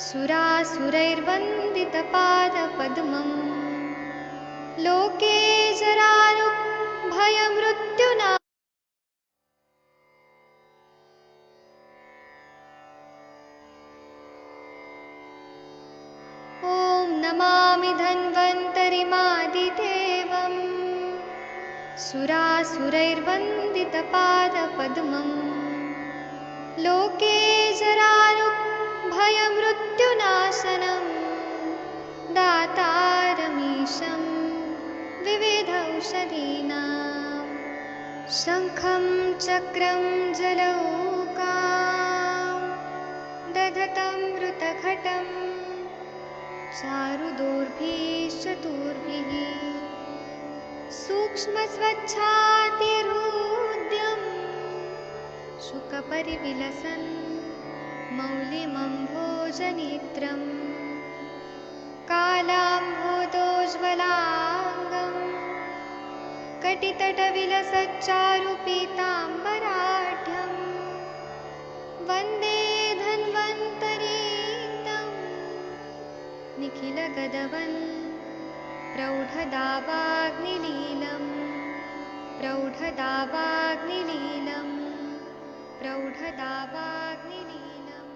सुरासुरैर्वन्दितपादपद्मम् लोके जरारुभयमृत्युना ॐ नमामि धन्वन्तरिमादिदेवम् सुरासुरैर्वन्दितपादपद्मम् लोके जरारुभयमृत्युनाशनम् दातारमीशं विविधौषधीनां शङ्खं चक्रं जलौकां दधतं मृतघटं चारुदोर्भिश्चतुर्भिः सूक्ष्मस्वच्छातिहृद्यं शुकपरिविलसन् मौलिमम्भोजनेत्रम् कालाम्भोदोज्ज्वलाङ्गं कटितटविलसच्चारुपीताम्बराढ्यं वन्दे धन्वन्तरीतं निखिलगदवन् प्रौढदावाग्निलीलं प्रौढदावाग्निलीलं प्रौढदावाग्निलीलम्।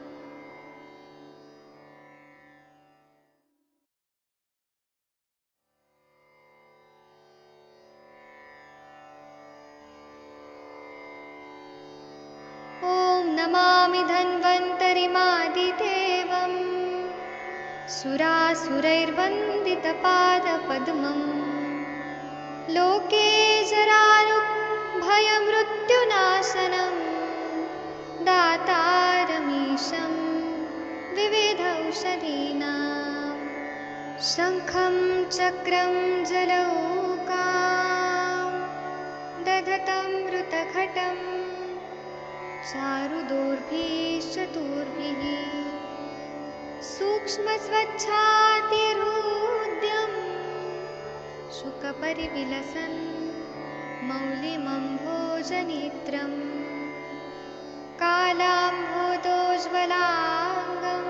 ॐ नमामि धन्वन्तरिमादिदेवम् सुरासुरैर्वन्दितपादपद्मम् लोके जरारुभयमृत्युनाशनं दातारमीशं विविधौषधीनां शङ्खं चक्रं जलौकां दधतं मृतघटं चारुदोर्भिश्चतुर्भिः सूक्ष्मस्वच्छातिहृद्यं शुकपरिविलसन् मौलिमम्भोजनेत्रं कालाम्भोदोज्ज्वलाङ्गं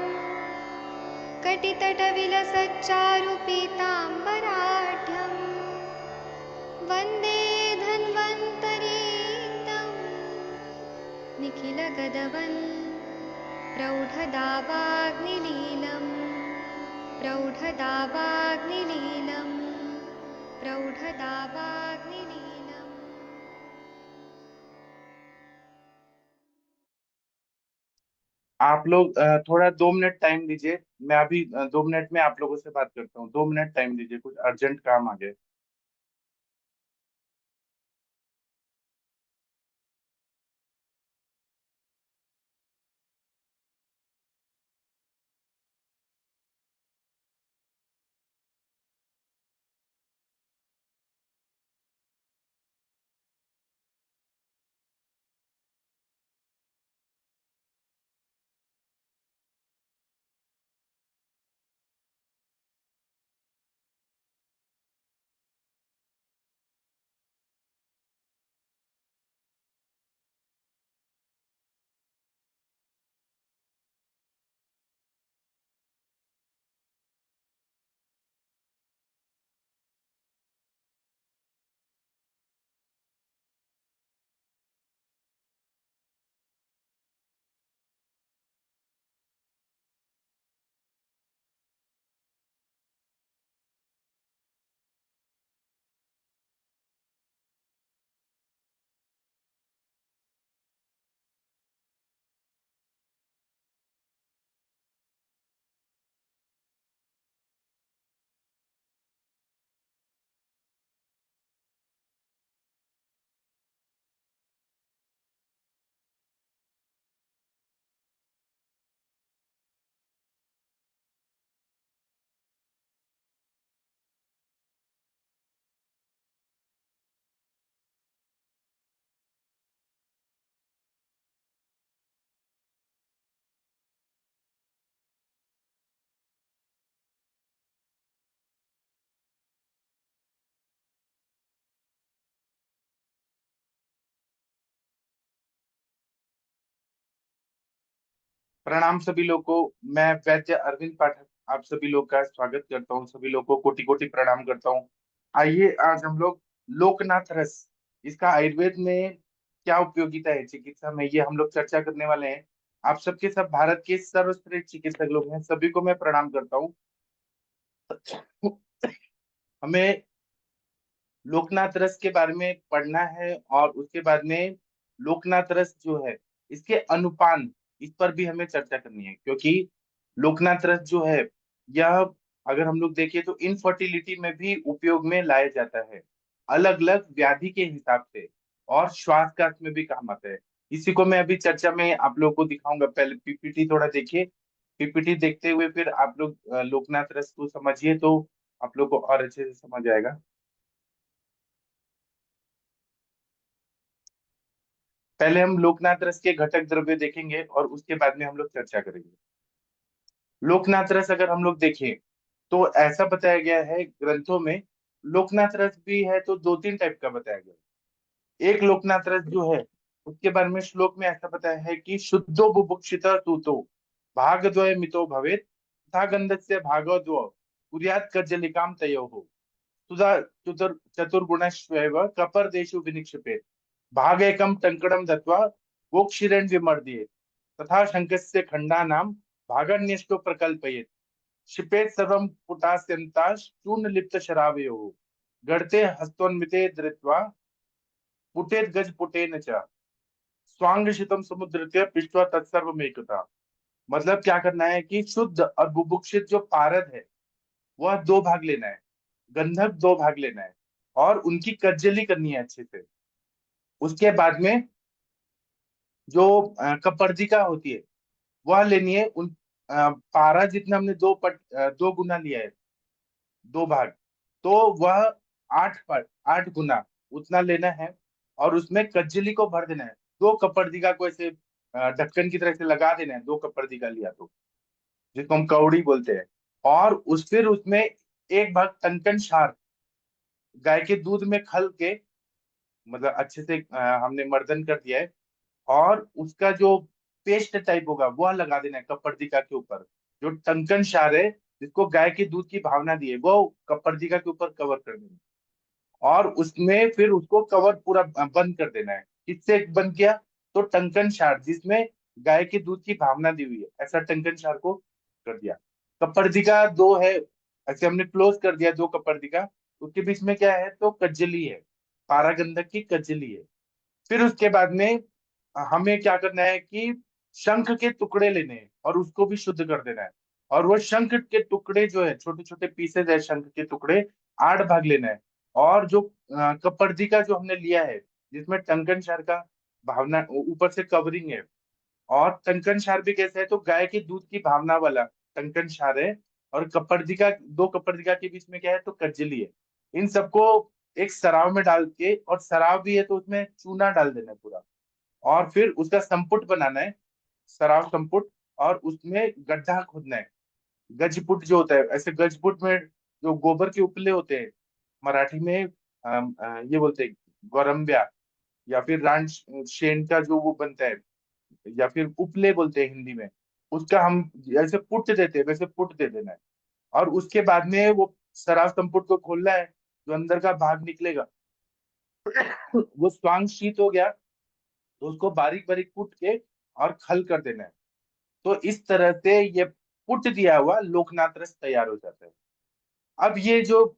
कटितटविलसच्चारुपीताम्बराढ्यं वन्दे धन्वन्तरीतं निखिलगदवन् प्रौढदावाग्निलीलं प्रौढदावाग्निलीलं प्रौढदावाग्निलीलम्। आप लोग थोड़ा 2 मिनट टाइम दीजिए। मैं अभी 2 मिनट में आप लोगों से बात करता हूँ। 2 मिनट टाइम दीजिए, कुछ अर्जेंट काम आ गया। प्रणाम सभी लोग को। मैं वैद्य अरविंद पाठक आप सभी लोग का स्वागत करता हूँ। सभी लोग को कोटि कोटि प्रणाम करता हूँ। आइए आज हम लोग लोकनाथ रस, इसका आयुर्वेद में क्या उपयोगिता है चिकित्सा में, ये हम लोग चर्चा करने वाले हैं। आप सबके सब भारत के सर्वश्रेष्ठ चिकित्सक लोग हैं, सभी को मैं प्रणाम करता हूँ। हमें लोकनाथ रस के बारे में पढ़ना है और उसके बाद में लोकनाथ रस जो है इसके अनुपान, इस पर भी हमें चर्चा करनी है, क्योंकि लोकनाथ रस जो है यह, अगर हम लोग देखें तो इनफर्टिलिटी में भी उपयोग में लाया जाता है, अलग अलग व्याधि के हिसाब से, और श्वास में भी काम आता है। इसी को मैं अभी चर्चा में आप लोग को दिखाऊंगा। पहले पीपीटी थोड़ा देखिए। पीपीटी देखते हुए फिर आप लोग लोकनाथ रस को समझिए, तो आप लोग को और अच्छे से समझ आएगा। पहले हम लोकनाथ रस के घटक द्रव्य देखेंगे और उसके बाद में हम लोग चर्चा करेंगे। लोकनाथ रस अगर हम लोग देखें तो ऐसा बताया गया है ग्रंथों में, लोकनाथ रस भी है तो दो तीन टाइप का बताया गया है। एक लोकनाथ रस जो है उसके बारे में श्लोक में ऐसा बताया है कि शुद्धो बुभुक्षित सूतो भागद्वय मितो भवेत तथा गंधस्य भागद्वय कुर्यात् कज्जलिकाम तयोः सुधा चतुर्गुणश्वैव कपर्देषु विनिक्षिपेत् भागैकं टङ्कणं दत्वा गोक्षीरेण विमर्दयेत् तथा शङ्खस्य खण्डानां भागान्यष्टो प्रकल्पयेत् क्षिपेत् सर्वं पुटास्यन्ताश् चूर्णलिप्तशरावयोः गर्ते हस्तोन्मिते धृत्वा पुटेत् गजपुटेन च स्वांगशितम समुद्रत्य पृष्ठवा तत्सर्वमेकता। मतलब क्या करना है कि शुद्ध और बुभुक्षित जो पारद है वह दो भाग लेना है, गंधक दो भाग लेना है, और उनकी कज्जली करनी है अच्छे से। उसके बाद में जो कपर्दिका होती है वह लेनी है। पारा जितना हमने दो गुना लिया है, दो भाग, तो वह आठ गुना उतना लेना है, और उसमें कज्जली को भर देना है। दो कपर्दिका को ऐसे ढक्कन की तरह से लगा देना है, दो कपर्दिका लिया तो, जिसको हम कौड़ी बोलते हैं। और फिर उसमें एक भाग टंकन क्षार, गाय के दूध में खल के, मतलब अच्छे से हमने मर्दन कर दिया है, और उसका जो पेस्ट टाइप होगा वह लगा देना है कपर्दिका के ऊपर। जो टंकन क्षार है जिसको गाय के दूध की भावना दी है वो कपर्दिका के ऊपर कवर कर देना है, और उसमें फिर उसको कवर पूरा बंद कर देना है। किससे बंद किया? तो टंकन क्षार जिसमें गाय के दूध की भावना दी हुई है, ऐसा टंकन क्षार को कर दिया। कपर्दिका दो है, ऐसे हमने क्लोज कर दिया दो कपर्दिका। उसके बीच में क्या है? तो कज्जली है, पारागंधक की कज्जली है। फिर उसके बाद में हमें क्या करना है कि शंख के टुकड़े लेने हैं और उसको भी शुद्ध कर देना है। और वो शंख के टुकड़े जो है, छोटे छोटे पीसेज है शंख के टुकड़े, आठ भाग लेना है। और जो कपर्दिका जो हमने लिया है जिसमें टंकन क्षार का भावना ऊपर से कवरिंग है, और टंकन क्षार भी कैसे है? तो गाय के दूध की भावना वाला टंकन क्षार है। और कपर्दिका, दो कपर्दिका के बीच में क्या है? तो कज्जली है। इन सबको एक सराव में डाल के, और सराव भी है तो उसमें चूना डाल देना है पूरा, और फिर उसका संपुट बनाना है, सराव संपुट। और उसमें गड्ढा खोदना है, गजपुट जो होता है, ऐसे गजपुट में जो गोबर के उपले होते हैं, मराठी में ये बोलते हैं गौरम्ब्या, या फिर रान शेन का जो वो बनता है, या फिर उपले बोलते हैं हिंदी में, उसका हम जैसे पुट देते हैं वैसे पुट दे देना है। और उसके बाद में वो सराव संपुट को खोलना है, जो अंदर का भाग निकलेगा वो स्वांग शीत हो गया, तो उसको बारीक बारीक कूट के और खल कर देना है। तो इस तरह से ये पुट दिया हुआ लोकनाथ रस तैयार हो जाता है। अब ये जो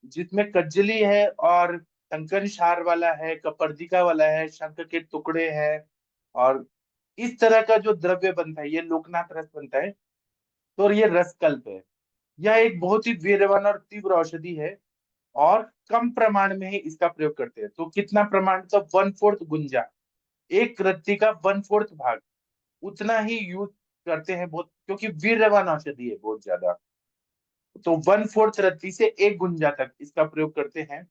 जिसमें कज्जली है और टंकन क्षार वाला है, कपर्दिका वाला है, शंख के टुकड़े हैं, और इस तरह का जो द्रव्य बनता है ये लोकनाथ रस बनता है। तो ये रसकल्प है। यह एक बहुत ही वीर्यवान और तीव्र औषधि है, और कम प्रमाण में ही इसका प्रयोग करते हैं। तो कितना प्रमाण? तो 1/4 गुंजा, एक रत्ती का 1/4 भाग, उतना ही यूज करते हैं बहुत, क्योंकि वीर्यवान औषधि है बहुत ज्यादा। तो 1/4 रत्ती से एक गुंजा तक इसका प्रयोग करते हैं।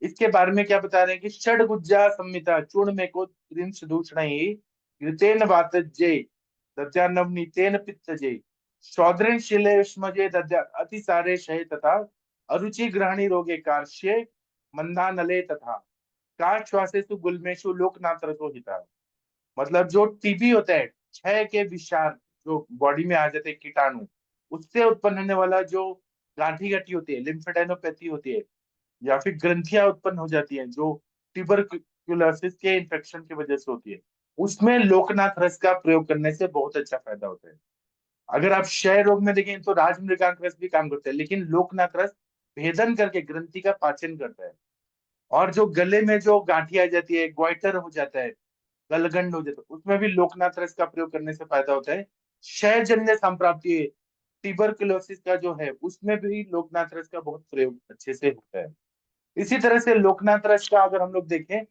इसके बारे में क्या बता रहे हैं कि षड गुज्जा संहिता चूर्ण में को त्रिंश दूषण घृतेन वातजे दद्यान्नवनीतेन पित्तजे शौद्रेन शिलेष्मजे दद्या अतिसारे शय तथा अरुचि ग्रहणी रोगे कार्श्ये मंदानले तथा काश्वासेषु गुल्मेषु लोकनाथ रसो हिता। मतलब जो टीबी होता है, क्षय के विषार जो बॉडी में आ जाते हैं कीटाणु, उससे उत्पन्न होने वाला जो गांठी गांठी होती है, लिम्फेडेनोपैथी होती है, या फिर ग्रंथियां उत्पन्न हो जाती हैं जो ट्यूबरकुलोसिस के इन्फेक्शन की वजह से होती है, उसमें लोकनाथ रस का प्रयोग करने से बहुत अच्छा फायदा होता है। अगर आप क्षय रोग में देखें तो राजमृगांक रस भी काम करता है, लेकिन लोकनाथ रस भेदन करके ग्रंथि का पाचन करता है। और जो गले में जो गांठी आ जाती है, ग्वाइटर हो जाता है, गलगंड हो जाता है, उसमें भी लोकनाथ रस का प्रयोग करने से फायदा होता है। क्षयजन्य संप्राप्ति, ट्यूबरकुलोसिस का जो है, उसमें भी लोकनाथ रस का बहुत प्रयोग अच्छे से होता है। इसी तरह से लोकनाथ रस का अगर हम लोग देखें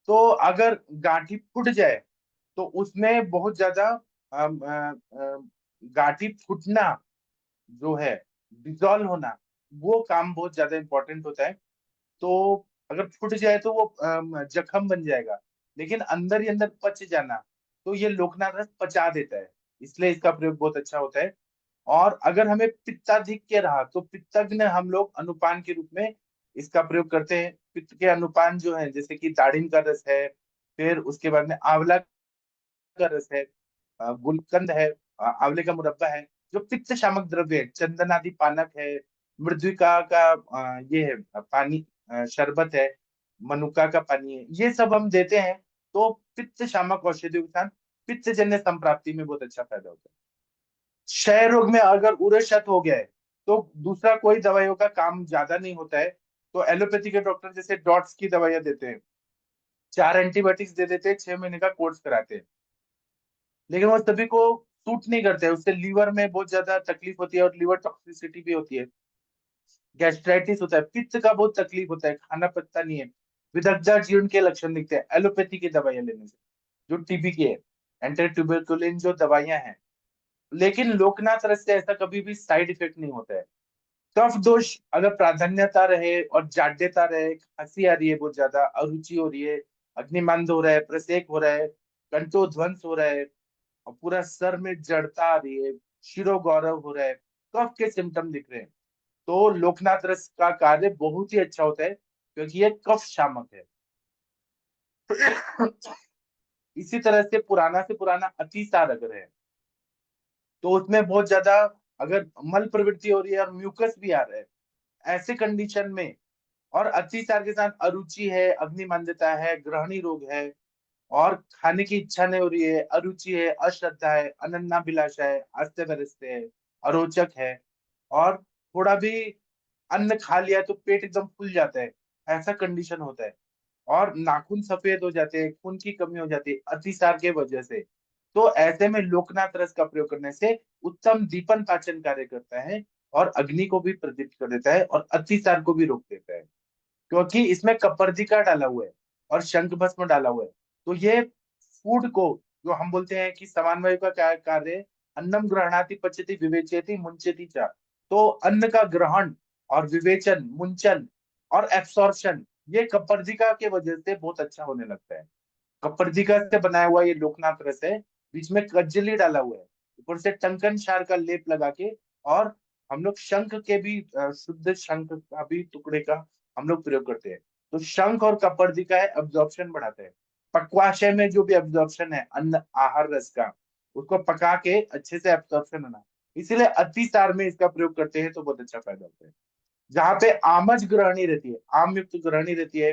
तो अगर गांठी फूट जाए तो उसमें बहुत ज्यादा गांठी फूटना जो है, डिजॉल्व होना, वो काम बहुत ज्यादा इंपॉर्टेंट होता है। तो अगर फूट जाए तो वो जख्म बन जाएगा, लेकिन अंदर ही अंदर पच जाना, तो ये लोकनाथ रस पचा देता है, इसलिए इसका प्रयोग बहुत अच्छा होता है। और अगर हमें पित्ताधिक के रहा तो पित्तज्ञ हम लोग अनुपान के रूप में इसका प्रयोग करते हैं। पित्त के अनुपान जो है, जैसे कि दाड़िम का रस है, फिर उसके बाद में आंवला का रस है, गुलकंद है, आंवले का मुरब्बा है, जो पित्त शामक द्रव्य है, चंदन आदि पानक है, मृदुका का ये है पानी, शरबत है, मनुका का पानी है, ये सब हम देते हैं तो पित्त शामक औषधियों के साथ पित्त जन्य संप्राप्ति में बहुत अच्छा फायदा होता है। क्षय रोग में अगर उरेशत हो गया है तो दूसरा कोई दवाइयों का काम ज्यादा नहीं होता है। तो एलोपैथी के डॉक्टर जैसे डॉट्स की दवाइयां देते हैं, 4 एंटीबायोटिक्स दे देते हैं, 6 महीने का कोर्स कराते हैं, लेकिन वो सभी को सूट नहीं करते हैं। उससे लीवर में बहुत ज्यादा तकलीफ होती है और लीवर टॉक्सिसिटी भी होती है, गैस्ट्राइटिस होता है, पित्त का बहुत तकलीफ होता है, खाना पचता नहीं है, विदग्धा जीर्ण के लक्षण दिखते हैं एलोपैथी की दवाइयां लेने से, जो टीबी की है, एंटी ट्यूबरकुलिन जो दवाइयां हैं। लेकिन लोकनाथ रस से ऐसा कभी भी साइड इफेक्ट नहीं होता है। कफ दोष अगर प्राधान्यता रहे और जाड्यता रहे, खांसी आ रही है, बहुत ज्यादा अरुचि हो रही है, अग्निमंद हो रहा है, प्रसेक हो रहा है, कंठोध्वंस हो रहा है, और पूरा सर में जड़ता आ रही है, शिरो गौरव हो रहा है, कफ के सिम्टम दिख रहे हैं, तो लोकनाथ रस का कार्य बहुत ही अच्छा होता है, क्योंकि ये कफ शामक है। इसी तरह से पुराना अतिसार अगर है तो उसमें बहुत ज्यादा अगर मल प्रवृत्ति हो रही है और म्यूकस भी आ रहा है, ऐसे कंडीशन में, और अतिसार के साथ अरुचि है, अग्निमंदता है, ग्रहणी रोग है, और खाने की इच्छा नहीं हो रही है, अरुचि है, अश्रद्धा है, अनन्नाभिलाषा है, अस्त व्यस्त है, अरोचक है, और थोड़ा भी अन्न खा लिया तो पेट एकदम फूल जाता है, ऐसा कंडीशन होता है, और नाखून सफेद हो जाते हैं, खून की कमी हो जाती है अतिसार के वजह से, तो ऐसे में लोकनाथ रस का प्रयोग करने से उत्तम दीपन पाचन कार्य करता है, और अग्नि को भी प्रदीप्त कर देता है, और अतिसार को भी रोक देता है, क्योंकि इसमें कपर्दिका डाला हुआ है और शंख भस्म डाला हुआ है। तो ये फूड को, जो हम बोलते हैं कि समान वायु का क्या कार्य है, अन्नम ग्रहणाति पचति विवेचयति मुंचति च, तो अन्न का ग्रहण और विवेचन, मुंचन और एब्सॉर्प्शन, ये कपर्दिका के वजह से बहुत अच्छा होने लगता है। कपर्दिका से बनाया हुआ ये लोकनाथ रस है, बीच में कज्जली डाला हुआ है, ऊपर से टंकन क्षार का लेप लगा के, और हम लोग शंख के भी शुद्ध शंख का भी टुकड़े का हम लोग प्रयोग करते हैं। तो शंख और कपर्दिका है, अब्जॉर्प्शन बढ़ाते हैं। पक्वाशय में जो भी अब्जॉर्प्शन है अन्न आहार रस का, उसको पका के अच्छे से अब्जॉर्प्शन होना, इसीलिए अतिसार में इसका प्रयोग करते हैं तो बहुत अच्छा फायदा होता है। जहाँ पे आमज ग्रहणी रहती है, आम युक्त ग्रहणी रहती है,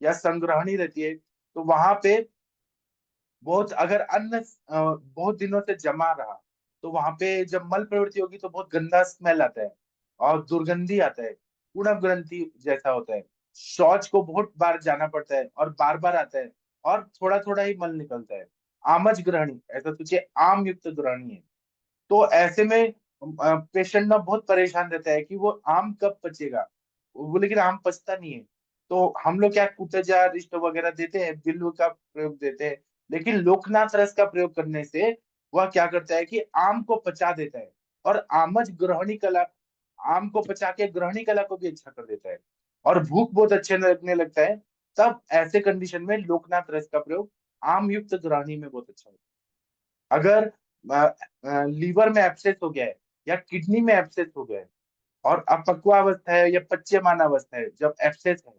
या संग्रहणी रहती है, तो वहां पे बहुत अगर अन्न बहुत दिनों से जमा रहा, तो वहां पे जब मल प्रवृत्ति होगी तो बहुत गंदा स्मेल आता है और दुर्गंधी आता है, पूर्ण ग्रंथि जैसा होता है, शौच को बहुत बार जाना पड़ता है और बार बार आता है, और थोड़ा थोड़ा ही मल निकलता है। आमज ग्रहणी, ऐसा सोचिए आम युक्त ग्रहणी है। तो ऐसे में पेशेंट ना बहुत परेशान रहता है कि वो आम कब पचेगा, वो लेकिन आम पचता नहीं है। तो हम लोग क्या कुटजा रिष्ट वगैरह देते हैं, बिल्व का प्रयोग देते हैं, लेकिन लोकनाथ रस का प्रयोग करने से वह क्या करता है कि आम को पचा देता है, और आमज ग्रहणी कला, आम को पचा के ग्रहणी कला को भी अच्छा कर देता है, और भूख बहुत अच्छे लगने लगता है। तब ऐसे कंडीशन में लोकनाथ रस का प्रयोग आम युक्त ग्रहणी में बहुत अच्छा होता है। अगर लीवर में एब्सेस हो गया है, या किडनी में एब्सेस हो गया है, और अपक्वावस्था है या पच्यमान अवस्था है, जब एब्सेस है,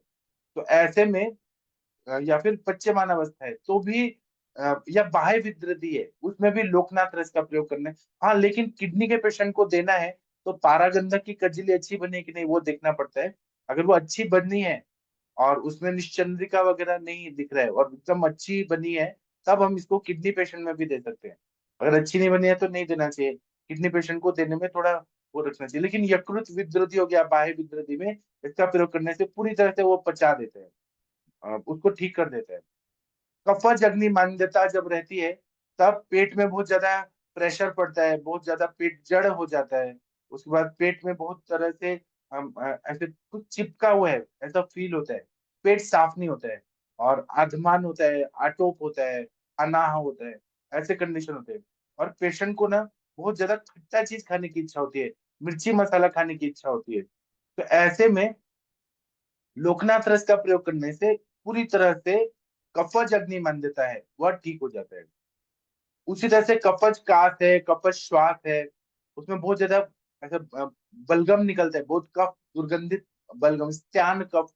तो ऐसे में या फिर पच्यमान अवस्था है तो भी या बाह्य विद्युत है उसमें भी लोकनाथ रस का प्रयोग करना है। हाँ, लेकिन किडनी के पेशेंट को देना है तो पारागंधक की कजली अच्छी बनी कि नहीं वो देखना पड़ता है। अगर वो अच्छी बनी है और उसमें निश्चंद्रिका वगैरह नहीं दिख रहा है और एकदम अच्छी बनी है, तब हम इसको किडनी पेशेंट में भी दे सकते हैं। अगर अच्छी नहीं बनी है तो नहीं देना चाहिए। किडनी पेशेंट को देने में थोड़ा वो रखना चाहिए। लेकिन यकृत विद्युत हो गया बाह्य विद्युत में इसका प्रयोग करने से पूरी तरह से वो पचा देते हैं, उसको ठीक कर देते हैं। कफज अग्नि मान्यता जब रहती है तब पेट में बहुत ज्यादा प्रेशर पड़ता है, बहुत ज्यादा पेट जड़ हो जाता है। उसके बाद पेट में बहुत तरह से हम ऐसे कुछ चिपका हुआ है ऐसा फील होता है। पेट साफ नहीं होता है और आधमान होता है, आटोप होता है, अनाह होता है, ऐसे कंडीशन होते हैं। और पेशेंट को ना बहुत ज्यादा खट्टा चीज खाने की इच्छा होती है, मिर्ची मसाला खाने की इच्छा होती है। तो ऐसे में लोकनाथ रस का प्रयोग करने से पूरी तरह से कफज अग्नि मान्यता है वह ठीक हो जाता है। उसी तरह से कफज कास है, कफज श्वास है, उसमें बहुत ज्यादा ऐसा बलगम निकलता है, बहुत कफ दुर्गंधित बलगम, स्त्यान कफ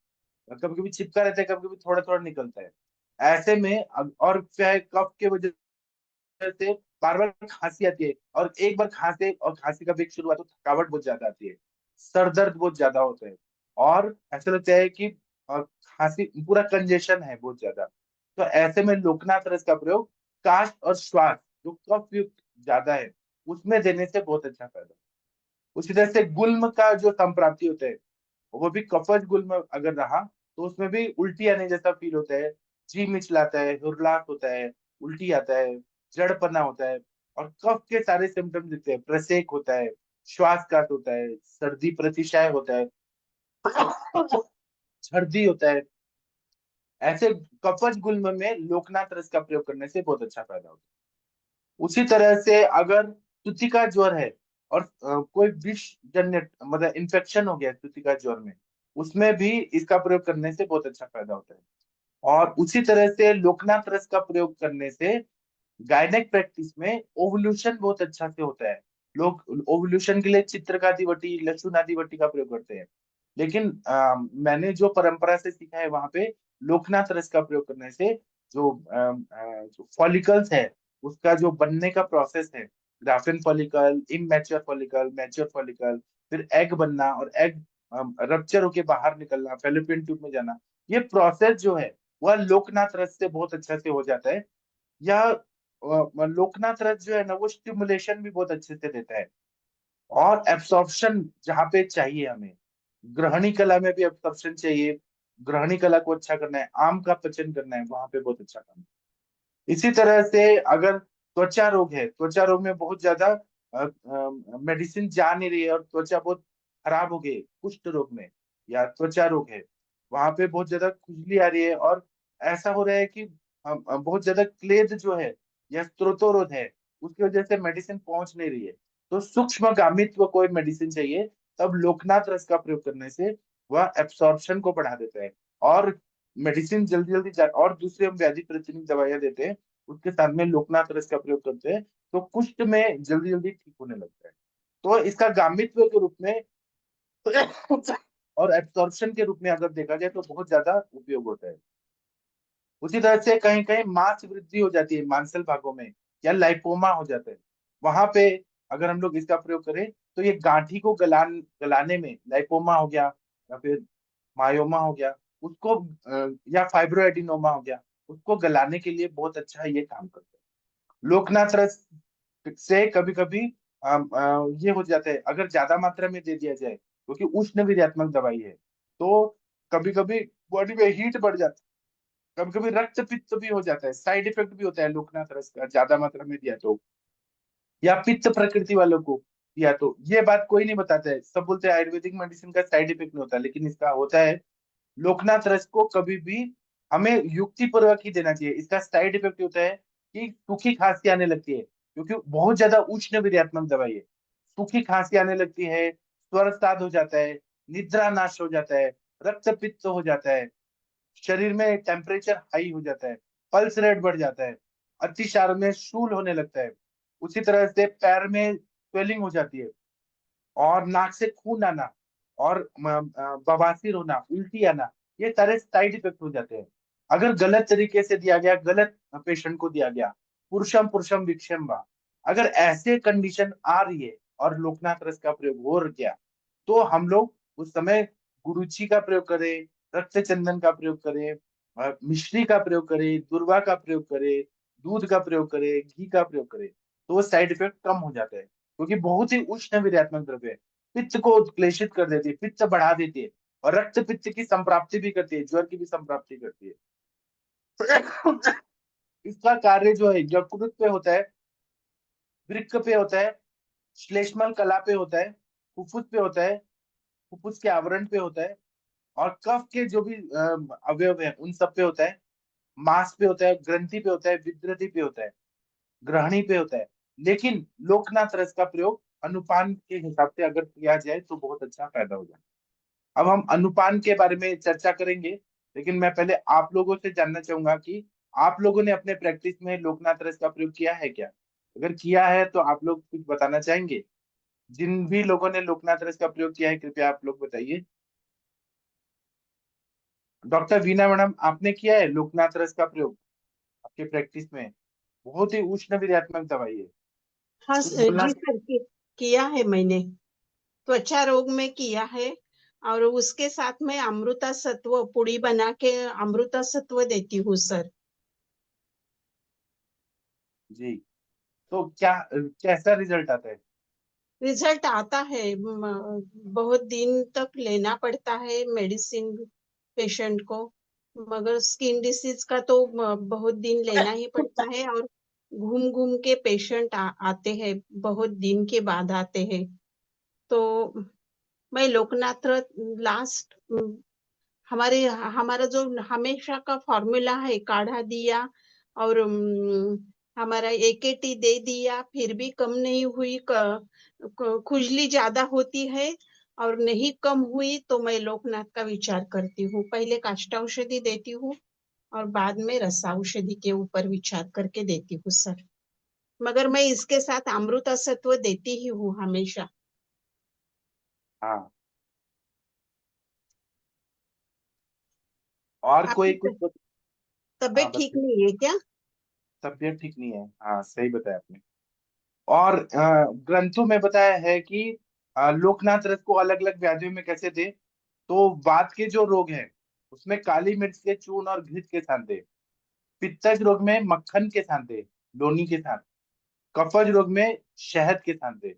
कभी कभी चिपका रहता है, कभी कभी थोड़ा थोड़ा निकलता है। ऐसे में और क्या है, कफ के वजह से बार बार खांसी आती है और एक बार खांसे और खांसी का वेग शुरू हुआ तो थकावट बहुत ज्यादा आती है, सर दर्द बहुत ज्यादा होता है और ऐसा लगता है कि खांसी पूरा कंजेशन है बहुत ज्यादा। तो ऐसे में लोकनाथ रस का प्रयोग काश और श्वास जो कफ युक्त ज्यादा है उसमें देने से बहुत अच्छा फायदा। उसी तरह से गुल्म का जो संप्राप्ति होता है वो भी कफज गुल्म अगर रहा तो उसमें भी उल्टी आने जैसा फील होता है, जी मिचलाता है, हुरलास होता है, उल्टी आता है, जड़पना होता है और कफ के सारे सिम्टम्स दिखते हैं, प्रसेक होता है, श्वासकाट होता है, सर्दी प्रतिशाय होता है, सर्दी होता है। ऐसे कफज गुल्म में लोकनाथ रस का प्रयोग करने से बहुत अच्छा फायदा होता है। उसी तरह से अगर तुतिका ज्वर है और कोई विष जन्य मतलब इन्फेक्शन हो गया है तुतिका ज्वर में, उसमें भी इसका प्रयोग करने से बहुत अच्छा फायदा होता है। और उसी तरह से लोकनाथ रस का प्रयोग करने से गायनेक प्रैक्टिस में ओवल्यूशन बहुत अच्छा से होता है। लोग ओवल्यूशन के लिए चित्रकादि वटी, लक्षुनादि वटी का प्रयोग करते हैं। लेकिन मैंने जो परंपरा से सीखा है वहां पे लोकनाथ रस का प्रयोग करने से जो फॉलिकल्स है उसका जो बनने का प्रोसेस है, graphene follicle, immature follicle, mature follicle, फिर एग बनना और एग रप्चर होके बाहर निकलना, फेलोपियन ट्यूब में जाना, ये प्रोसेस जो है वह लोकनाथ रस से बहुत अच्छा से हो जाता है। या लोकनाथ रथ जो है ना वो स्टिमुलेशन भी बहुत अच्छे से देता है और एब्सॉर्प्शन जहाँ पे चाहिए हमें, ग्रहणी कला में भी एब्सॉर्प्शन चाहिए, ग्रहणी कला को अच्छा करना है, आम का पचन करना है, वहां पे बहुत अच्छा काम है। इसी तरह से अगर त्वचा रोग है, त्वचा रोग में बहुत ज्यादा मेडिसिन जा नहीं रही है और त्वचा बहुत खराब हो गई, कुष्ठ रोग में या त्वचा रोग है, वहां पे बहुत ज्यादा खुजली आ रही है और ऐसा हो रहा है कि बहुत ज्यादा क्लेद जो है या स्त्रोतोरोध है उसकी वजह से मेडिसिन पहुंच नहीं रही है, तो सूक्ष्म गामित्व कोई मेडिसिन चाहिए, तब लोकनाथ रस का प्रयोग करने से वह एब्सॉर्प्शन को बढ़ा देता है और मेडिसिन जल्दी जल्दी और दूसरी हम व्याधि प्रतिरोधक दवाइयां देते हैं उसके साथ में लोकनाथ रस का प्रयोग करते हैं तो कुष्ठ में जल्दी जल्दी ठीक होने लगता है। तो इसका गामित्व के रूप में और एब्सॉर्प्शन के रूप में अगर देखा जाए तो बहुत ज्यादा उपयोग होता है। उसी तरह से कहीं कहीं मांस वृद्धि हो जाती है मांसल भागों में या लाइपोमा हो जाता है, वहां पे अगर हम लोग इसका प्रयोग करें तो ये गांठी को गलाने में, लाइपोमा हो गया या फिर मायोमा हो गया उसको या फाइब्रोएडिनोमा हो गया उसको गलाने के लिए बहुत अच्छा ये काम करता है। लोकनाथ रस से कभी कभी ये हो जाता है अगर ज्यादा मात्रा में दे दिया जाए क्योंकि उष्ण विरयात्मक दवाई है, तो कभी कभी बॉडी में हीट बढ़ जाती है, कभी कभी रक्त पित्त भी हो जाता है, साइड इफेक्ट भी होता है लोकनाथ रस का ज्यादा मात्रा में दिया तो, या पित्त प्रकृति वालों को दिया तो। ये बात कोई नहीं बताता है, सब बोलते हैं आयुर्वेदिक मेडिसिन का साइड इफेक्ट नहीं होता, लेकिन इसका होता है। लोकनाथ रस को कभी भी हमें युक्ति पूर्वक ही देना चाहिए। इसका साइड इफेक्ट होता है कि सूखी खांसी आने लगती है क्योंकि बहुत ज्यादा उष्ण विरयात्मक दवाई है, सूखी खांसी आने लगती है, स्वर साद हो जाता है, निद्रा नाश हो जाता है, रक्त पित्त हो जाता है, शरीर में टेम्परेचर हाई हो जाता है, पल्स रेट बढ़ जाता है, अतिसार में शूल होने लगता है, उसी तरह से पैर में स्वेलिंग हो जाती है और नाक से खून आना और बवासीर होना, उल्टी आना, ये सारे साइड इफेक्ट हो जाते हैं। अगर गलत तरीके से दिया गया, गलत पेशेंट को दिया गया, पुरुषम पुरुषम विक्षम वा, अगर ऐसे कंडीशन आ रही है और लोकनाथ रस का प्रयोग हो गया, तो हम लोग उस समय गुरुची का प्रयोग करें, रक्त चंदन का प्रयोग करें, मिश्री का प्रयोग करें, दूर्वा का प्रयोग करें, दूध का प्रयोग करें, घी का प्रयोग करें, तो वो साइड इफेक्ट कम हो जाता है, क्योंकि बहुत ही उष्ण वीर्यात्मक द्रव्य है, पित्त को क्लेशित कर देती है, पित्त बढ़ा देती है, और रक्त पित्त की संप्राप्ति भी करती है, ज्वर की भी संप्राप्ति करती है। इसका कार्य जो है यकृत पे होता है, वृक्क पे होता है, श्लेष्मल कला पे होता है, फुफ्फुस पे होता है, फुफ्फुस के आवरण पे होता है, और कफ के जो भी अवयव है उन सब पे होता है, मांस पे होता है, ग्रंथि पे होता है, विद्रथि पे होता है, ग्रहणी पे होता है। लेकिन लोकनाथ रस का प्रयोग अनुपान के हिसाब से अगर किया जाए तो बहुत अच्छा फायदा हो जाए। अब हम अनुपान के बारे में चर्चा करेंगे, लेकिन मैं पहले आप लोगों से जानना चाहूंगा कि आप लोगों ने अपने प्रैक्टिस में लोकनाथ रस का प्रयोग किया है क्या? अगर किया है तो आप लोग कुछ बताना चाहेंगे? जिन भी लोगों ने लोकनाथ रस का प्रयोग किया है, कृपया आप लोग बताइए। डॉक्टर वीना मैडम, आपने किया है लोकनाथ रस का प्रयोग आपके प्रैक्टिस में? बहुत ही उष्ण विद्यात्मक दवाई है, हाँ कुछ बोलना जी सर, किया है मैंने। त्वचा रोग में किया है, और उसके साथ में अमृता सत्व पुड़ी बना के अमृता सत्व देती हूँ सर। जी। तो क्या कैसा रिजल्ट आता है? रिजल्ट आता है, बहुत दिन तक लेना पड़ता है मेडिसिन पेशेंट को, मगर स्किन डिसीज का तो बहुत दिन लेना ही पड़ता है, और घूम घूम के पेशेंट आते हैं, बहुत दिन के बाद आते हैं। तो मैं लोकनाथ लास्ट हमारे हमारा जो हमेशा का फॉर्मूला है, काढ़ा दिया और हमारा एकेटी दे दिया, फिर भी कम नहीं हुई, खुजली ज्यादा होती है और नहीं कम हुई, तो मैं लोकनाथ का विचार करती हूँ। पहले काष्ठौषधि देती हूँ और बाद में रसाऔषधि के ऊपर विचार करके देती हूँ सर। मगर मैं इसके साथ अमृत सत्व देती ही हूँ हमेशा। हाँ। और कोई आपकी कुछ हाँ तबीयत ठीक बताइए। नहीं है क्या? तबीयत ठीक नहीं है, हाँ सही बताया आपने। और ग्रंथों में बताया है कि लोकनाथ रस को अलग अलग व्याधियों में कैसे दे, तो वात के जो रोग हैं उसमें काली मिर्च के चूर्ण और घृत के साथ दे, पित्तज रोग में मक्खन के साथ दे, लोनी के साथ, कफज रोग में शहद के साथ दे,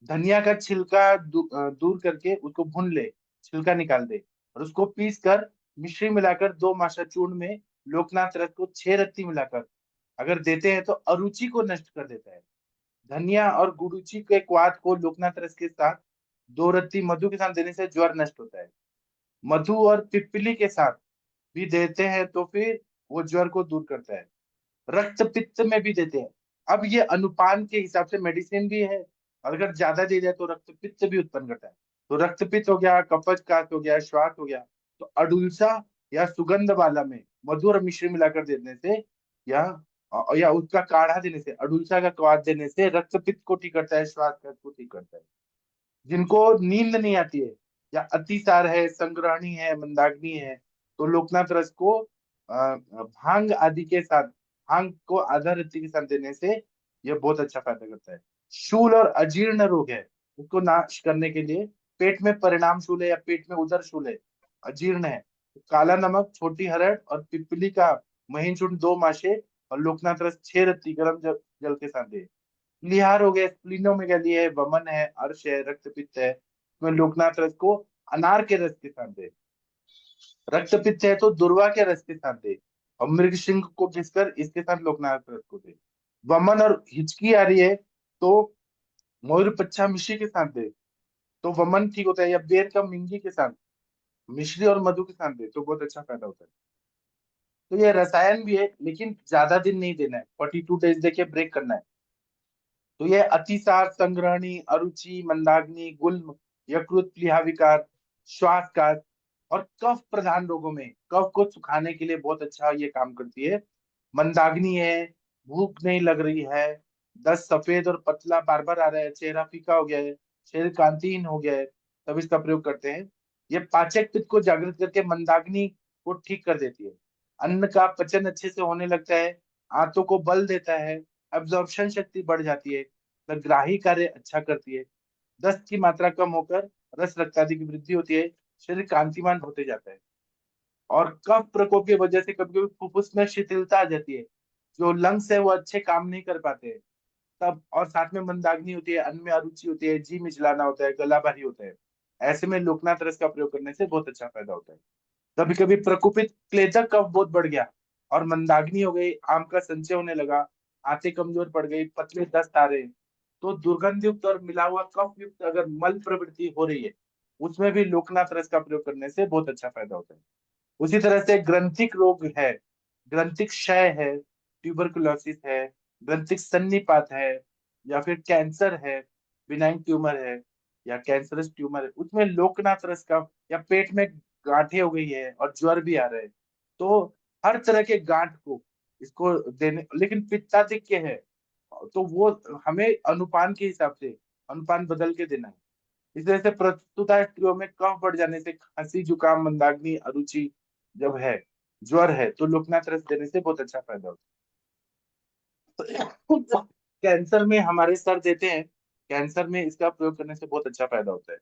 धनिया का छिलका दूर करके उसको भून ले, छिलका निकाल दे, और उसको पीस कर मिश्री मिलाकर 2 मात्रा चूर्ण में लोकनाथ रस को 6 रत्ती मिलाकर अगर देते हैं तो अरुचि को नष्ट कर देता है। धनिया और गुड़ूची के क्वाथ को लोकनाथ रस के साथ 2 रत्ती मधु के साथ देने से ज्वर नष्ट होता है। मधु और पिप्पली के साथ भी देते हैं तो फिर वो ज्वर को दूर करता है। रक्त पित्त में भी देते हैं। अब ये अनुपान के हिसाब से मेडिसिन भी है, और अगर ज्यादा दे जाए तो रक्त पित्त भी उत्पन्न करता है। तो रक्त पित्त हो गया, कफज काश हो गया, श्वास हो गया, तो अडुलसा या सुगंध वाला में मधु और मिश्री मिलाकर देने से, या उसका काढ़ा देने से, अडुलसा का काढ़ा देने से रक्त पित्त को ठीक करता है, श्वास को ठीक करता है। जिनको नींद नहीं आती है, या अतिसार है, संग्रहणी है, मंदाग्नि है, तो लोकनाथ रस को भांग आदि के साथ, भांग को आधा रत्ती के साथ देने से यह बहुत अच्छा फायदा करता है। शूल और अजीर्ण रोग है, उसको नाश करने के लिए, पेट में परिणाम शूल है या पेट में उदर शूल है, अजीर्ण है, तो काला नमक, छोटी हरड़ और पिपली का महीन चूर्ण 2 माशे और लोकनाथ रस 6 रत्ती गर्म जल के साथ दे। लिहार हो गया, स्प्लीनोमेगाली है, वमन है, अर्श है, रक्तपित्त है, उसमें लोकनाथ रस को अनार के रस के साथ दे। रक्तपित्त है तो दुर्वा के रस के साथ दे, और मृगशिंग को घिसकर इसके साथ लोकनाथ रस को दे। वमन और हिचकी आ रही है तो मयूर पच्छा मिश्री के साथ दे, तो वमन ठीक होता है, या बेर का मिंगी के साथ मिश्री और मधु के साथ दे तो बहुत अच्छा फायदा होता है। तो ये रसायन भी है, लेकिन ज्यादा दिन नहीं देना है, 42 डेज देके ब्रेक करना है। तो ये अतिसार, संग्रहणी, अरुचि, मंदाग्नि, गुल्म, यकृत प्लीहा विकार, श्वास का और कफ प्रधान रोगों में कफ को सुखाने के लिए बहुत अच्छा ये काम करती है। मंदाग्नि है, भूख नहीं लग रही है, दस्त सफेद और पतला बार बार आ रहा है, चेहरा फीका हो गया है, शरीर कांतिहीन हो गया है, तब इसका प्रयोग करते हैं। ये पाचक पित्त को जागृत करके मंदाग्नि को ठीक कर देती है। अन्न का पचन अच्छे से होने लगता है, आंतों को बल देता है, एब्जॉर्प्शन शक्ति बढ़ जाती है, ग्राही कार्य अच्छा करती है, दस्त की मात्रा कम होकर रस रक्त आदि की वृद्धि होती है, शरीर कांतिमान होते जाता है। और कफ प्रकोप की वजह से कभी कभी फुफ्फुस में शिथिलता आ जाती है, जो लंग्स है वो अच्छे काम नहीं कर पाते हैं तब, और साथ में मंदाग्नि होती है, अन्न में अरुचि होती है, जी मिचलाना होता है, गला भारी होता है। ऐसे में लोकनाथ रस का प्रयोग करने से बहुत अच्छा फायदा होता है। कभी कभी प्रकोपित क्लेदक कफ बहुत बढ़ गया और मंदाग्नि हो गई, आम का संचय होने लगा, आंतें कमजोर पड़ गई, पतले दस्त आ रहे हैं, तो दुर्गंध युक्त और मिला हुआ कफ युक्त अगर मल प्रवृत्ति हो रही है, उसमें भी लोकनाथ रस का प्रयोग करने से बहुत अच्छा फायदा होता है। उसी तरह से ग्रंथिक रोग है, ग्रंथिक क्षय है, ट्यूबरकुलोसिस है, ग्रंथिक सन्निपात है, या फिर कैंसर है, बिनाइन ट्यूमर है, या कैंसरस ट्यूमर है, उसमें लोकनाथ रस का, या पेट में गांठें हो गई है और ज्वर भी आ रहा है, तो हर तरह के गांठ को इसको देने, लेकिन पित्ताधिक्य है तो वो हमें अनुपान के हिसाब से अनुपान बदल के देना है। इस तरह से प्रस्तुता स्त्रियों में कफ बढ़ जाने से, खांसी जुकाम मंदाग्नि अरुचि जब है, ज्वर है, तो लोकनाथ रस देने से बहुत अच्छा फायदा होता है। कैंसर में हमारे सर देते हैं, कैंसर में इसका प्रयोग करने से बहुत अच्छा फायदा होता है।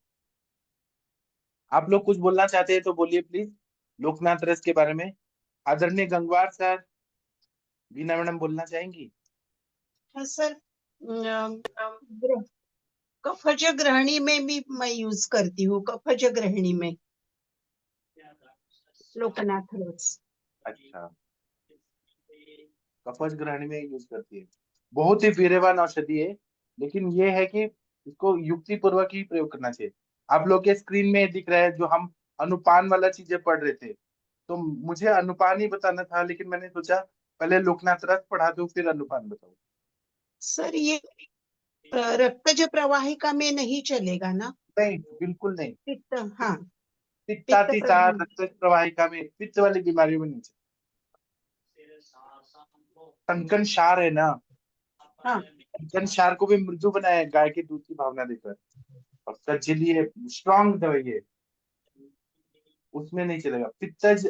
आप लोग कुछ बोलना चाहते हैं तो बोलिए प्लीज, लोकनाथ रस के बारे में। आदरणीय गंगवार सर, बीना मैडम बोलना चाहेंगी? हाँ सर, कफज ग्रहणी में भी मैं यूज करती हूँ, कफज ग्रहणी में लोकनाथ रस। अच्छा, कफज ग्रहणी में यूज करती है, बहुत ही वीर्यवान औषधि है, लेकिन ये है कि इसको युक्ति पूर्वक ही प्रयोग करना चाहिए। आप लोग के स्क्रीन में दिख रहा है, जो हम अनुपान वाला चीजें पढ़ रहे थे, तो मुझे अनुपान ही बताना था, लेकिन मैंने सोचा पहले लोकनाथ रस पढ़ा दूं फिर अनुपान बताऊं। सर ये रक्तज प्रवाहिका में नहीं चलेगा ना? नहीं, बिल्कुल नहीं। पित्त, हाँ, पित्त पित्तातिसार प्रधान। रक्त प्रवाहिका में, पित्त वाली बीमारियों में नहीं चलेगा। कंकन क्षार है ना, हाँ, कंकन क्षार को भी मृदु बनाया है गाय के दूध की भावना देकर, और कज्जली है, स्ट्रांग दवाई है, उसमें नहीं चलेगा। पित्तज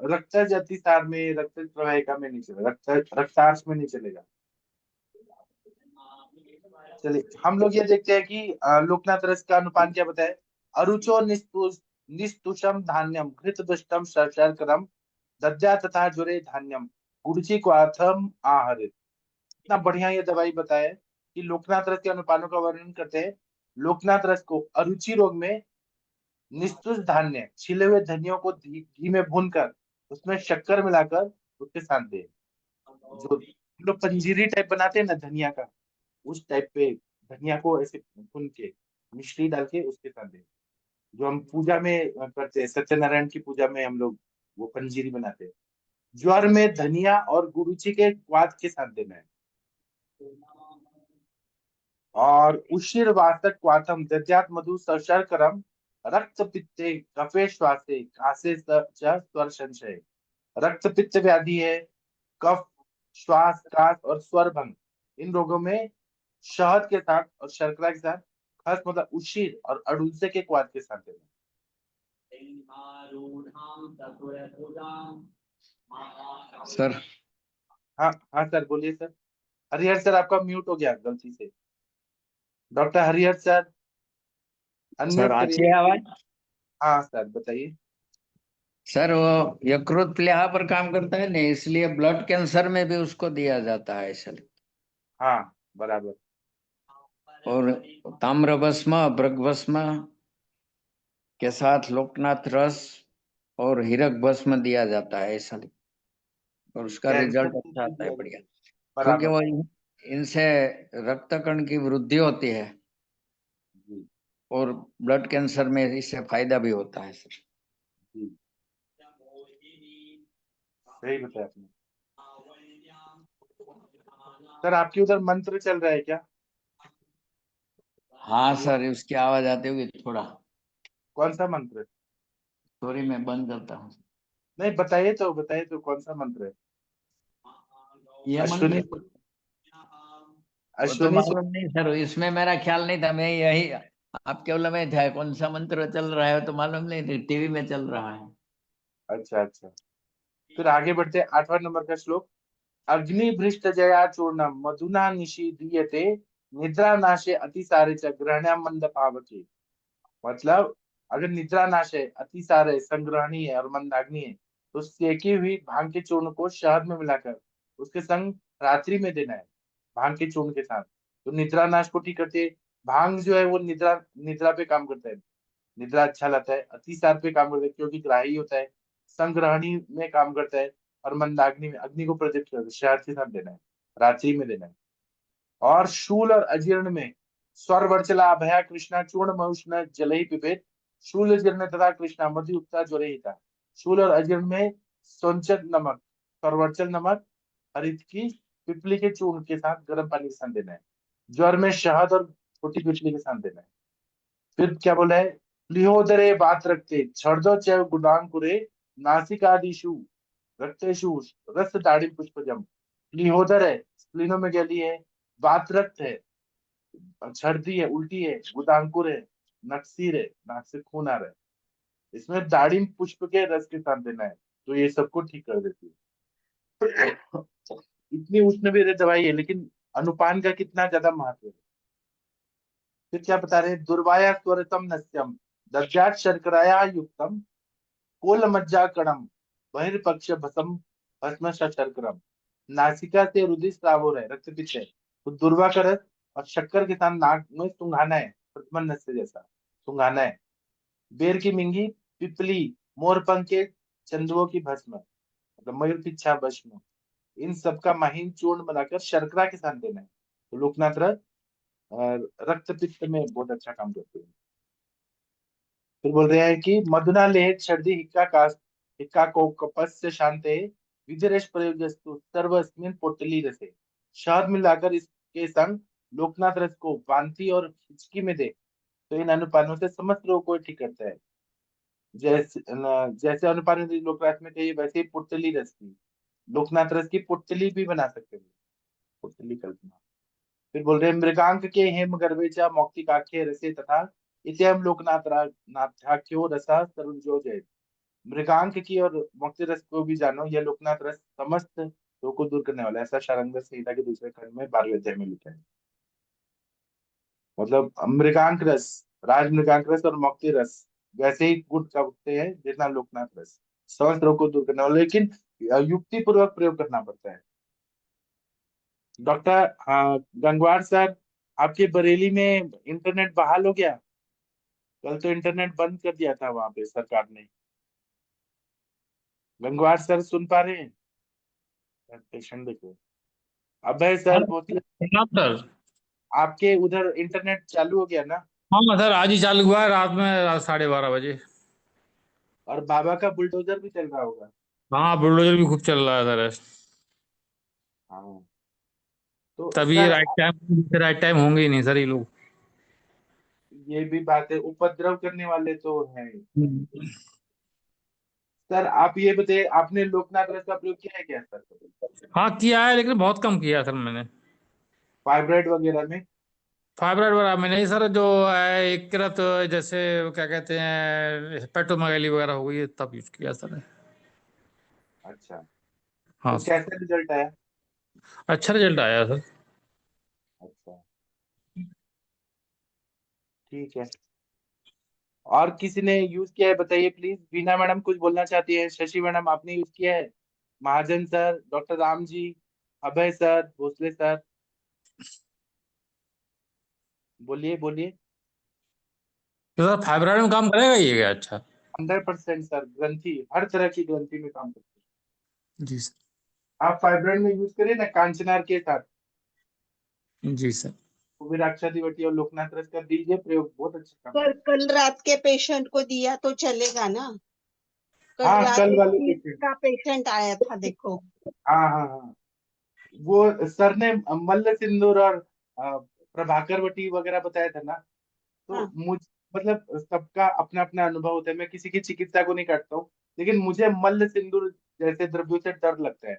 रक्तज अतिसार में, रक्तज प्रवाहिका में नहीं चलेगा, रक्तार्थ में नहीं चलेगा। चलिए हम लोग ये देखते हैं कि लोकनाथ रस का अनुपान क्या बताए। अरुचो निस्तुषम धान्यम घृत दुष्टम शर्करम दद्या तथा जुरे धान्यम गुड़ची क्वाथम आहर। इतना बढ़िया ये दवाई बताए कि लोकनाथ रस के अनुपानों का वर्णन करते हैं। लोकनाथ रस को अरुचि रोग में निस्तुष धान्य छिले हुए धनियों को घी में भूनकर उसमें शक्कर मिलाकर उसके साथ दे, जो हम लोग पंजीरी टाइप बनाते हैं ना धनिया का, उस टाइप पे धनिया को ऐसे भून के मिश्री डाल के उसके साथ दे, जो हम पूजा में करते हैं, सत्यनारायण की पूजा में हम लोग वो पंजीरी बनाते हैं। ज्वर में धनिया और गुरुची के स्वाद के साथ देना है। और उशिर वातक क्वाथम दद्यात् मधु शर्करम रक्त पित्ते कफे श्वासे कासे स्वर संशय। रक्त पित्त व्याधि है, कफ, श्वास, कास और स्वर भंग, इन रोगों में शहद के साथ और शर्करा के साथ, खास मतलब उशीर और अड़ुलसे के क्वाथ के साथ देना। सर। हाँ हाँ सर, बोलिए सर। हरिहर सर आपका म्यूट हो गया गलती से। Doctor Harihar sir, sir unmute आती करिए। है आवाज? हाँ सर बताइए। सर वो यकृत प्लीहा पर काम करता है नहीं, इसलिए ब्लड कैंसर में भी उसको दिया जाता है सर। हाँ बराबर। और ताम्रभस्म अभ्रक के साथ लोकनाथ रस और हीरक भस्म दिया जाता है ऐसा, और उसका कैंसर रिजल्ट में अच्छा भी आता है दिया बढ़िया, जाता है। क्योंकि बराबर। वो इनसे रक्त कण की वृद्धि होती है, जी और ब्लड कैंसर में इससे फायदा भी होता है सर। जी, सही बताया आपने। सर आपके उधर मंत्र चल रहा है क्या? हाँ सर, उसकी आवाज आती होगी थोड़ा। कौन सा मंत्र? सॉरी, मैं बंद करता हूँ। नहीं बताइए तो कौन सा मंत्र है? ये अश्विनी, मंत्र वो तो अश्विनी मालूम नहीं सर, इसमें मेरा ख्याल नहीं था, मैं यही आप केवल में था कौन सा मंत्र चल रहा है तो मालूम नहीं, टीवी में चल रहा है। अच्छा अच्छा। फिर आगे बढ़ते हैं 8वां नंबर का श्लोक। अग्निभृष्ट जया चूर्णम मधुना निशी दीयते निद्रा नाशे अतिसारे च ग्रहणम मंद पावके। मतलब अगर निद्रा नाश है, अतिसार है, संग्रहणी है और मंदाग्नि है, तो सेकी हुई भांग के चूर्ण को शहद में मिलाकर उसके संग रात्रि में देना है, भांग के चूर्ण के साथ। तो निद्रा नाश को ठीक करती है। भांग जो है वो निद्रा निद्रा पे काम करता है, निद्रा अच्छा लाता है। अतिसार पे काम करता है क्योंकि ग्राही होता है। संग्रहणी में काम करता है। और मंदाग्नि में अग्नि को प्रज्वलित करता है, शहद के साथ देना है, रात्रि में देना है। और शूल और अजीर्ण में स्वर वर्चला अभया कृष्णा चूर्ण महुष्ण जलहि पिबेत शूल जीर्ण तथा कृष्णा मधु युक्ता ज्वरे हिता। शूल और अजीर्ण में सोनचक नमक, स्वरवर्चल नमक, हरित की पिपली के चूर्ण के साथ गर्म पानी के साथ देना है। ज्वर में शहद और छोटी पिपली के साथ देना है। फिर क्या बोला है, लिहोदरे बात रखते छर्दो चैव गुडांकुरे नासिकादिषु रक्तेषु रस दाढ़ी पुष्पजम। लिहोदर है, स्प्लीनो में गैली है। बात रक्त है, छर्दी है, उल्टी है, गुदांकुर है, नक्सीर है, नाक से खून आ रहा है। इसमें दाढ़ी पुष्प के रस के साथ देना है, तो ये सबको ठीक कर देती है। इतनी उष्ण दवाई है, लेकिन अनुपान का कितना ज्यादा महत्व है। फिर क्या बता रहे हैं, दुर्वाया स्वरतम नस्यम दध्यात शर्कराया युक्तम कोल मज्जा कणम बहिर्पक्ष भस्म भस्म शर्करम। नासिका से रुधिर स्राव हो रहा है, रक्तपित्त है, तो दुर्वा का रस और शक्कर के साथ नाक में सुंघाना है, प्रथमन नस्य जैसा सुंघाना है। बेर की मिंगी, पिपली, मोरपंख के चंदुओं की भस्म, मतलब मयूर पिच्छा भस्म, इन सबका महीन चूर्ण बनाकर शर्करा के साथ देना है। तो लोकनाथ रस रक्त पित्त में बहुत अच्छा काम करते हैं। फिर बोल रहे हैं कि मधुना लेह सर्दी हिक्का को कपस्य शांते विजरेश प्रयोजस्तु सर्वस्मिन पोटली रसे। शहद मिलाकर इसके संग लोकनाथ रस को वांति और हिचकी में दे, तो इन अनुपानों से समस्त रोग को ठीक करता है। जैसे अनुपान लोकनाथ में चाहिए, वैसे ही पुटली रस की, लोकनाथ रस की पुटली भी बना सकते हैं, पुटली कल्पना। फिर बोल रहे हैं मृगांक के हेम गर्भेचा मौक्तिकाख्य रसे तथा इत्यम लोकनाथ नाथाख्यो रसा सर्वजो जय। मृगांक की और मुक्ति रस को भी जानो, यह लोकनाथ रस समस्त रोग को दूर करने वाला है, ऐसा शारंग संहिता के दूसरे खंड में 12वें अध्याय में लिखा है। मतलब मृगांक रस, राज मृगांक रस और मुक्ति रस वैसे ही गुण का होते हैं जितना लोकनाथ रस, समस्त रोग को दूर करने वाला, लेकिन युक्ति पूर्वक प्रयोग करना पड़ता है। डॉक्टर गंगवार सर, आपके बरेली में इंटरनेट बहाल हो गया? कल तो इंटरनेट बंद कर दिया था वहां पे सरकार ने। गंगवार सर सुन पा रहे हैं? पेशेंट देखो। अभय सर बोलते, प्रणाम सर। आपके उधर इंटरनेट चालू हो गया ना? हाँ सर, आज ही चालू हुआ है, रात में 12:30 बजे। और बाबा का बुलडोजर भी चल रहा होगा। हाँ, बुलडोजर भी खूब चल रहा है सर। हाँ, तो तभी सर राइट टाइम होंगे ही नहीं सर ये लोग। ये भी बात है, उपद्रव करने वाले तो हैं। हम्म। सर आप ये बताइए, आपने लोकनाथ रस का प्रयोग किया है क्या सर? हाँ किया है, लेकिन बहुत कम किया है सर मैंने। फाइब्राइड वगैरह में? फाइब्राइड वगैरह में नहीं सर, जो है एक रत, जैसे क्या कहते हैं, हेपेटोमेगाली वगैरह हो गई है, तब यूज किया सर। अच्छा, हाँ तो सर। कैसा रिजल्ट आया? अच्छा रिजल्ट आया सर। अच्छा, ठीक है। और किसी ने यूज किया है बताइए प्लीज। बीना मैडम कुछ बोलना चाहती है, शशि मैडम आपने यूज किया है, महाजन सर, डॉक्टर राम जी, अभय सर, भोसले सर, बोलिए बोलिए। तो सर फाइब्राइड में काम करेगा ये क्या? अच्छा। 100% सर, ग्रंथि हर तरह की ग्रंथि में काम करते जी सर। हैं। आप फाइब्राइड में यूज करिए ना कांचनार के साथ, जी सर। विराक्षादिवटी और लोकनाथ रस का दीजिए प्रयोग, बहुत अच्छा काम पर करेगा। कल रात के पेशेंट को दिया तो चलेगा ना? कल हाँ, रात कल एक वाले कीट पेशेंट। का पेशेंट आया था, देखो। हाँ हाँ हाँ, वो सर ने मल्ल सिंदूर और प्रभाकर वटी वगैरह बताया था ना। तो हाँ, मुझ मतलब सबका अपना अपना अनुभव होता है, मैं किसी की चिकित्सा को नहीं काटता हूँ, लेकिन मुझे मल्ल सिंदूर जैसे द्रव्यों से डर लगता है।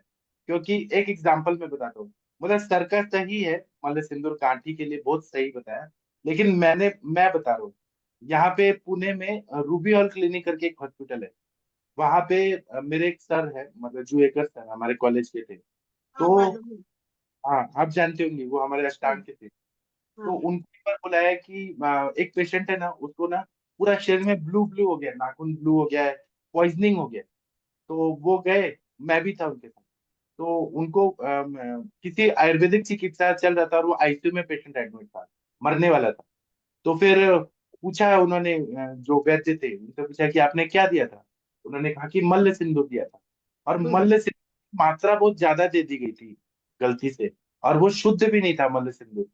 क्योंकि एक एग्जाम्पल मैं बताता हूँ, मतलब सर का सही है, मल्ल सिंदूर कांठी के लिए बहुत सही बताया, लेकिन मैं बता रहा हूँ, यहाँ पे पुणे में रूबी हॉल क्लिनिक करके एक हॉस्पिटल है, वहां पे मेरे एक सर है, मतलब जुएकर सर हमारे कॉलेज के थे। हाँ तो मालूम है। हाँ, आप जानते होंगे, वो हमारे हाँ अष्टांग के थे। तो हाँ उनके पर बुलाया कि एक पेशेंट है ना, उसको ना पूरा शरीर में ब्लू ब्लू हो गया, नाखून ब्लू हो गया है, पॉइजनिंग हो गया। तो वो गए, मैं भी था उनके साथ। तो उनको किसी आयुर्वेदिक चिकित्सा चल रहा था और वो आईसीयू में पेशेंट एडमिट था, मरने वाला था। तो फिर पूछा उन्होंने, जो वैद्य थे उनसे पूछा कि आपने क्या दिया था। उन्होंने कहा कि मल्ल सिंदूर दिया था। और हम्म, मल्ल सिंदूर की मात्रा बहुत ज्यादा दे दी गई थी गलती से, और वो शुद्ध भी नहीं था मल्ल सिंदूर।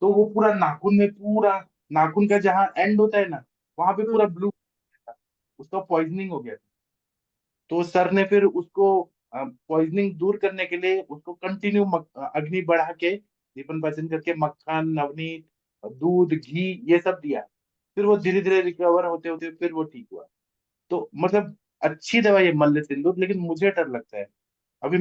तो वो पूरा नाखून में, पूरा नाखून का जहाँ एंड होता है ना, वहां पे पूरा हम्म, ब्लू था। उसका पॉइजनिंग हो गया था। तो सर ने फिर उसको पॉइजनिंग दूर करने के लिए उसको कंटिन्यू अग्नि बढ़ा के दीपन पाचन करके मक्खन, नवनीत, दूध, घी ये सब दिया। फिर वो धीरे धीरे रिकवर होते होते फिर वो ठीक हुआ। तो मतलब अच्छी दवाई है मल्ल सिंधु, लेकिन मुझे डर लगता है अभी।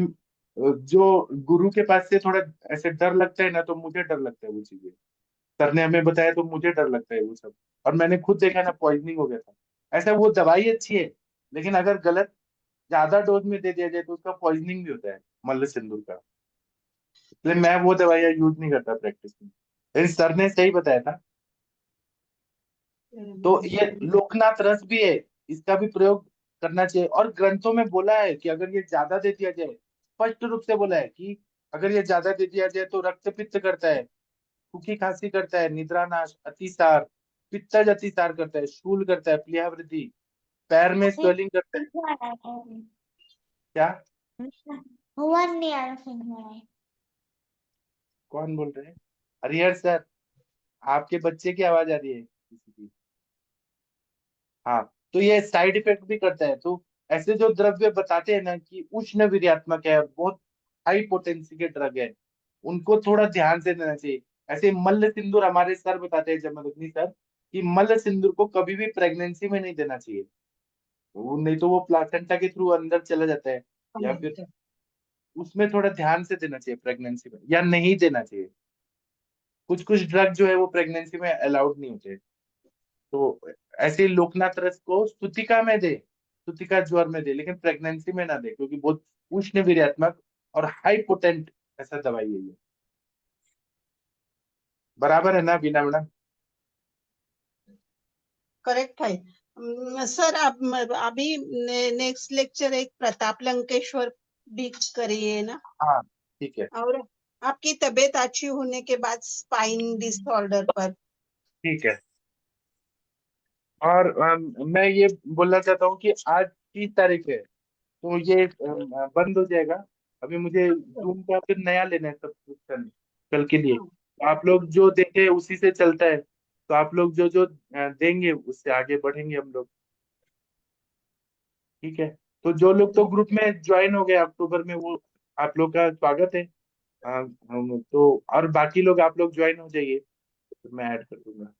जो गुरु के पास से थोड़ा ऐसे डर लगता है ना, तो मुझे डर लगता है वो चीजें। सर ने हमें बताया तो मुझे डर लगता है वो सब। और मैंने खुद देखा ना, पॉइजनिंग हो गया था। ऐसा वो दवाई अच्छी है, लेकिन अगर गलत ज्यादा डोज में दे दिया जाए तो उसका पॉइजनिंग भी होता है मल्ल सिंदूर का। इसलिए मैं वो दवाइयाँ यूज नहीं करता प्रैक्टिस में, लेकिन सर ने सही बताया था। तो ये लोकनाथ रस भी है, इसका भी प्रयोग करना चाहिए। और ग्रंथों में बोला है कि अगर ये ज्यादा दे दिया जाए, स्पष्ट रूप से बोला है कि अगर ये ज्यादा दे दिया जाए तो रक्त पित्त करता है, सूखी खांसी करता है, निद्रा नाश, अतिसार, पित्तज अतिसार करता है, शूल करता है, प्लीहा वृद्धि, पैर में स्वेलिंग करता है। क्या? हुआ नहीं आ रहा। कौन बोल रहे हैं? हरिहर सर, आपके बच्चे की आवाज आ रही है किसी की। हाँ, तो ये साइड इफेक्ट भी करता है। तो ऐसे जो द्रव्य बताते हैं ना कि उष्ण वीर्यात्मक है, बहुत हाई पोटेंसी के ड्रग है, उनको थोड़ा ध्यान से देना चाहिए। ऐसे मल्ल सिंदूर हमारे सर बताते हैं, जमदग्नि सर, कि मल्ल सिंदूर को कभी भी प्रेगनेंसी में नहीं देना चाहिए। वो नहीं तो वो प्लासेंटा के थ्रू अंदर चला जाता है, या फिर उसमें थोड़ा ध्यान से देना चाहिए प्रेगनेंसी में, या नहीं देना चाहिए। कुछ कुछ ड्रग जो है वो प्रेगनेंसी में अलाउड नहीं होते। तो ऐसे ही लोकनाथ रस को स्तुतिका में दे, स्तुतिका ज्वर में दे, लेकिन प्रेगनेंसी में ना दे, क्योंकि बहुत उष्ण वीर्यात्मक और हाई पोटेंट ऐसा दवाई है ये। बराबर है ना बीना मैडम? करेक्ट है। सर आप अभी नेक्स्ट लेक्चर एक प्रताप लंकेश्वर भी करिए ना। हाँ, ठीक है। और आपकी तबीयत अच्छी होने के बाद स्पाइन डिसऑर्डर पर। ठीक है। और मैं ये बोलना चाहता हूँ कि आज 30 तारीख है, तो ये बंद हो जाएगा। अभी मुझे जून का फिर नया लेना है सब्सक्रिप्शन कल के लिए। हाँ, तो आप लोग जो देंगे उसी से चलता है। तो आप लोग जो जो देंगे उससे आगे बढ़ेंगे हम लोग। ठीक है। तो जो लोग तो ग्रुप में ज्वाइन हो गए अक्टूबर में, वो आप लोग का स्वागत है। तो और बाकी लोग आप लोग ज्वाइन हो जाइए, तो मैं ऐड कर दूंगा।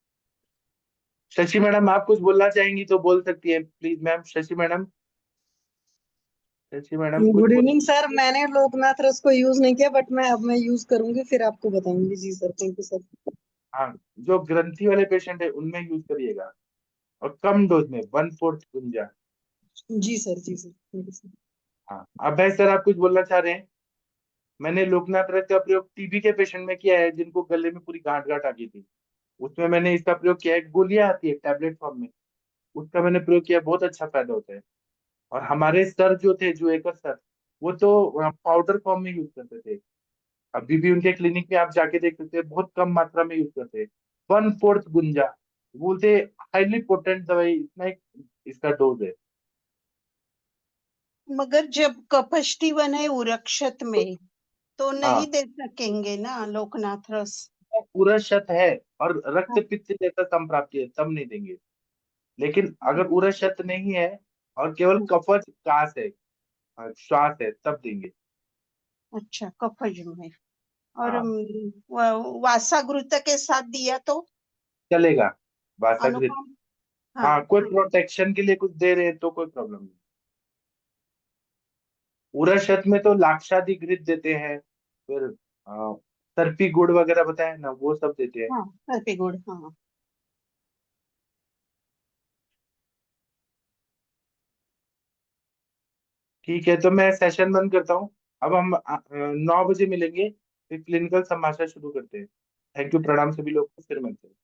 शशि मैडम, आप कुछ बोलना चाहेंगी तो बोल सकती है, please ma'am. Shashi madam, Shashi madam कुछ गुड बोल। Evening sir. मैंने लोकनाथ रस को यूज नहीं किया, बट मैं अब मैं यूज करूंगी, फिर आपको बताऊंगी। जी सर, थैंक यू सर। हाँ, जो ग्रंथी वाले पेशेंट है उनमें यूज करिएगा, और कम डोज में, 1/4 गुंजा। जी सर, जी सर, थैंक यू सर। हाँ, अभय सर, आप कुछ बोलना चाह रहे हैं? मैंने लोकनाथ रस का प्रयोग टीबी के पेशेंट में किया है, जिनको गले में पूरी गांठ गांठ आ गई थी। उसमें मैंने इसका प्रयोग किया है। गोलियां आती है टैबलेट फॉर्म में, उसका मैंने प्रयोग किया, बहुत अच्छा फायदा होता है। और हमारे सर जो थे, जो एक सर, वो तो पाउडर फॉर्म में यूज करते थे। अभी भी उनके क्लिनिक में आप जाके देख सकते हैं, बहुत कम मात्रा में यूज करते हैं। 1/4 गुंजा, बोलते हाईली पोटेंट दवाई, इतना एक इसका डोज है। मगर जब कपष्टी बने उरक्षत में तो नहीं हाँ, दे सकेंगे ना लोकनाथ रस। पूरा शत है और रक्त हाँ, पित्त जैसा संप्राप्ति है, तब नहीं देंगे। लेकिन अगर पूरा शत नहीं है और केवल कफज कास है, श्वास है, तब देंगे। अच्छा कफज में। और हाँ, वासागृत के साथ दिया तो चलेगा, वासागृत। अनुपान। हाँ हाँ, कोई प्रोटेक्शन के लिए कुछ दे रहे हैं तो कोई प्रॉब्लम नहीं। पूरा शत में तो लाक्षादि घृत देते हैं, फिर सर्पी गुड़ वगैरह बताए ना, वो सब देते हैं। हाँ सर्पी गुड़ हाँ। ठीक है, तो मैं सेशन बंद करता हूँ। अब हम 9 बजे मिलेंगे, फिर क्लिनिकल संभाषण शुरू करते हैं। थैंक यू, प्रणाम सभी लोग को, फिर मिलते हैं।